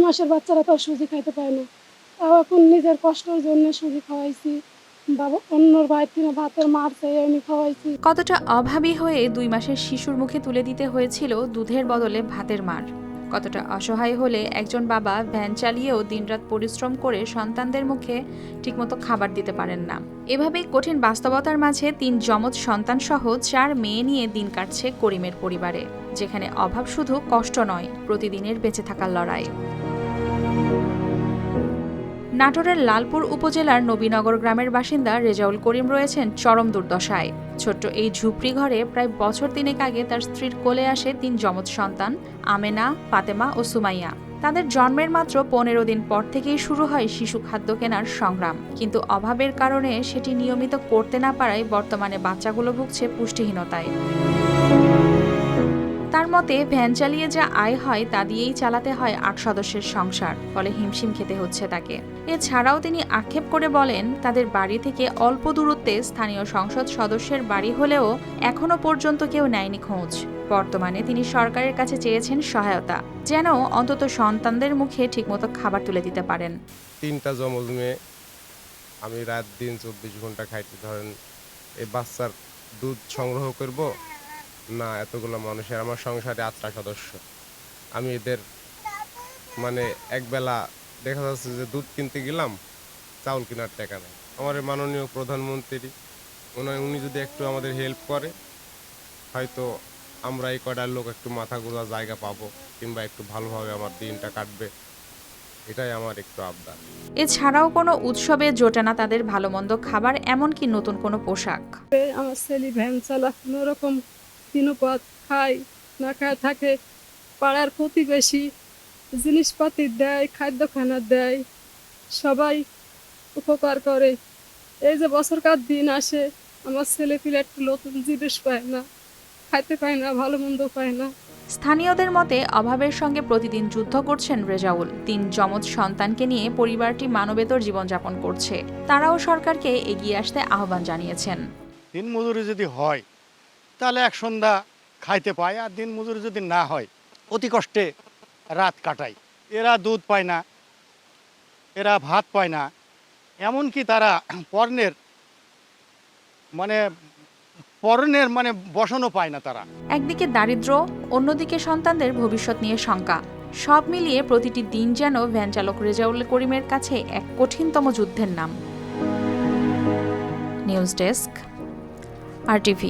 মাসের বাচ্চারা তো আর সুজি খাইতে পায় না, তাও এখন নিজের কষ্টের জন্য সুজি খাওয়াইছি। বাবা অন্যর বাইরে থেকে ভাতের মার চেয়ে আমি খাওয়াইছি। কতটা অভাবী হয়ে 2 মাসের শিশুর মুখে তুলে দিতে হয়েছিল দুধের বদলে ভাতের মার। কতটা অসহায় হলে একজন বাবা ভ্যান চালিয়েও দিনরাত পরিশ্রম করে সন্তানদের মুখে ঠিকমতো খাবার দিতে পারেন না। এভাবেই কঠিন বাস্তবতার মাঝে 3 যমজ সন্তান সহ 4 মেয়ে নিয়ে দিন কাটছে করিমের পরিবারে, যেখানে অভাব শুধু কষ্ট নয়, প্রতিদিনের বেঁচে থাকার লড়াই। নাটোরের লালপুর উপজেলার নবীনগর গ্রামের বাসিন্দা রেজাউল করিম রয়েছেন চরম দুর্দশায়। ছোট্ট এই ঝুপড়ি ঘরে প্রায় বছর 3 আগে তার স্ত্রীর কোলে আসে 3 যমজ সন্তান আমেনা, ফাতেমা ও সুমাইয়া। তাদের জন্মের মাত্র 15 দিন পর থেকেই শুরু হয় শিশু খাদ্য কেনার সংগ্রাম, কিন্তু অভাবের কারণে সেটি নিয়মিত করতে না পারায় বর্তমানে বাচ্চাগুলো ভুগছে পুষ্টিহীনতায়। তার মতে ভ্যান চালিয়ে যা আয় হয় তা দিয়েই চালাতে হয় 8 সদস্যের সংসার, ফলে হিমশিম খেতে হচ্ছে তাকে। এছাড়াও তিনি আক্ষেপ করে বলেন, তাদের বাড়ি থেকে অল্প দূরত্বে স্থানীয় সংসদ সদস্যের বাড়ি হলেও এখনো পর্যন্ত কেউ নেয়নি খোঁজ। বর্তমানে তিনি সরকারের কাছে চেয়েছেন সহায়তা, যেন অন্তত সন্তানদের মুখে ঠিকমতো খাবার তুলে দিতে পারেন। 3টা যমজ মেয়ে, আমি রাত দিন 24 ঘন্টা খাইতে, ধরেন এই বাচ্চার দুধ সংগ্রহ করব না এতগুলো মানুষের, আমার সংসারে 8টা সদস্য। আমি এদের মানে একবেলা দেখা যাচ্ছে যে দুধ কিনতে গেলাম, চাউল কেনার টাকা নেই। আমার মাননীয় প্রধানমন্ত্রী উনি যদি একটু আমাদের হেল্প করে, হয়তো আমরা এই কয়টা লোক একটু মাথা গোঁজা জায়গা পাবো, কিংবা একটু ভালোভাবে আমার দিনটা কাটবে, এটাই আমার একটু আবদার। এছাড়াও কোনো উৎসবে জোটে না তাদের ভালো মন্দ খাবার, এমনকি নতুন কোনো পোশাক। আমার ছেলে ভ্যান চালা কোনো রকম দিনপথ খায় না খায় থাকে। পাড়ার প্রতিবেশী জিনিসপাতি দেয়, খাদ্য খানা দেয়, সবাই উপকার করে। এই যে বছরকার দিন আসে, আমার ছেলে পিলে একটু নতুন জিনিস পায় না, খাইতে পায় না, ভালো মন্দ পায় না। স্থানীয়দের মতে অভাবের সঙ্গে প্রতিদিন যুদ্ধ করছেন রেজাউল। 3 যমজ সন্তানকে নিয়ে পরিবারটি মানবেতর জীবনযাপন করছে। তারাও সরকারকে এগিয়ে আসতে আহ্বান জানিয়েছেন। দিন মজুরি যদি হয় তাহলে এক সন্ধ্যা খাইতে পায়, আর দিন মজুরি যদি না হয় অতি কষ্টে রাত কাটায়। এরা দুধ পায় না, এরা ভাত পায় না, এমনকি তারা পর্ণের মানে বসনও পায় না তারা। একদিকে দারিদ্র্য, অন্যদিকে সন্তানদের ভবিষ্যৎ নিয়ে শঙ্কা। সব মিলিয়ে প্রতিটি দিন যেন ভ্যান চালক রেজাউল করিমের কাছে এক কঠিনতম যুদ্ধের নাম। News desk, RTV।